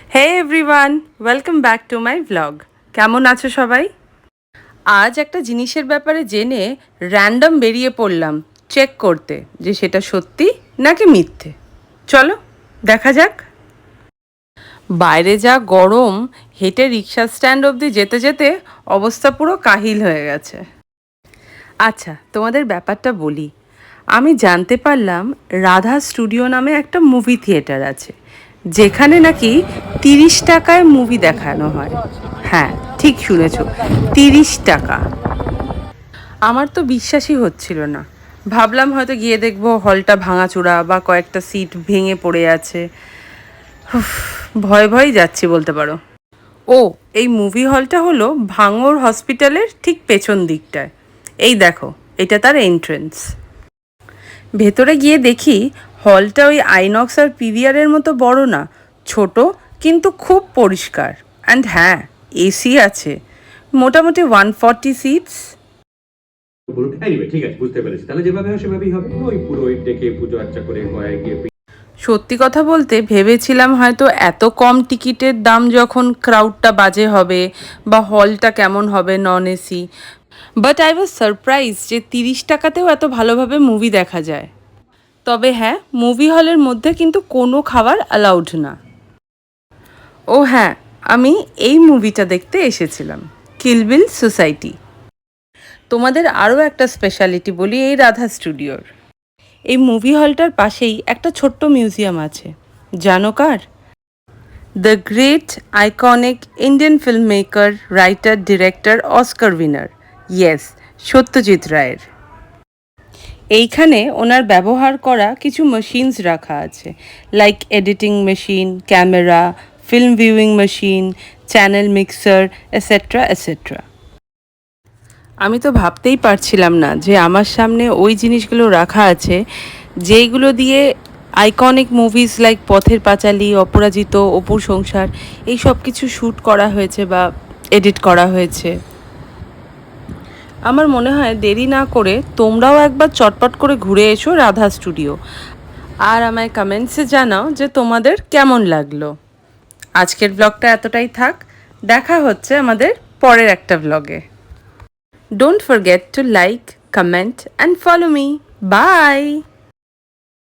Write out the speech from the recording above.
Hey everyone, welcome back to my vlog. কেমন আছো সবাই? আজ একটা জিনিসের ব্যাপারে জেনে র্যান্ডম বেরিয়ে পড়লাম চেক করতে যে সেটা সত্যি নাকি মিথ্যে। চলো দেখা যাক। বাইরে যা গরম, হেঁটে রিক্সা স্ট্যান্ড অবধি যেতে যেতে অবস্থা পুরো কাহিল হয়ে গেছে। আচ্ছা, তোমাদের ব্যাপারটা বলি। আমি জানতে পারলাম রাধা স্টুডিও নামে একটা মুভি থিয়েটার আছে, যেখানে নাকি 30 টাকায় মুভি দেখানো হয়। হ্যাঁ, ঠিক শুনেছ, 30 টাকা। আমার তো বিশ্বাসই হচ্ছিল না। ভাবলাম হয়তো গিয়ে দেখবো হলটা ভাঙাচোরা বা কয়েকটা সিট ভেঙে পড়ে আছে। উফ, ভয় ভয় যাচ্ছি বলতে পারো। ও, এই মুভি হলটা হলো ভাঙড় হসপিটালের ঠিক পেছন দিকটায়। এই দেখো, এটা তার এন্ট্রেন্স। ভেতরে গিয়ে দেখি হলটা ওই আইনক্স আর পিভিআরের মতো বড় না, ছোট, কিন্তু খুব পরিষ্কার। অ্যান্ড হ্যাঁ, এসি আছে, মোটামুটি 140 সিটস। ঠিক আছে, বুঝতে পেরেছি। তাহলে যেভাবে হয় সেভাবেই হবে। ওই পুরোহিত ডেকে পুজো আর্চা করে গয়ে গিয়ে সত্যি কথা বলতে ভেবেছিলাম হয়তো এত কম টিকিটের দাম যখন ক্রাউডটা বাজে হবে বা হলটা কেমন হবে non AC, but I was surprise যে 30 টাকাতেও এত ভালোভাবে মুভি দেখা যায়। তবে হ্যাঁ, মুভি হলের মধ্যে কিন্তু কোনো খাবার অ্যালাউড না। ও হ্যাঁ, আমি এই মুভিটা দেখতে এসেছিলাম, কিল বিল সোসাইটি। তোমাদের আরও একটা স্পেশালিটি বলি এই রাধা স্টুডিওর। এই মুভি হলটার পাশেই একটা ছোট্ট মিউজিয়াম আছে। জানো কার? The great iconic Indian film maker, writer, director, Oscar winner, yes, Satyajit রায়ের। এইখানে ওনার ব্যবহার করা কিছু মেশিনস রাখা আছে, like editing machine, camera, film viewing machine, channel mixer, etcetera etcetera. আমি তো ভাবতেই পারছিলাম না যে আমার সামনে ওই জিনিসগুলো রাখা আছে যেইগুলো দিয়ে iconic movies like Pather Panchali, অপরাজিত, অপুর সংসার, এই সব কিছু শ্যুট করা হয়েছে বা এডিট করা হয়েছে। আমার মনে হয় দেরি না করে তোমরাও একবার চটপট করে ঘুরে এসো রাধা স্টুডিও, আর আমায় কমেন্টসে জানাও যে তোমাদের কেমন লাগলো। আজকের ব্লগটা এতটাই থাক, দেখা হচ্ছে আমাদের পরের একটা ব্লগে। Don't forget to like, comment and follow me. Bye!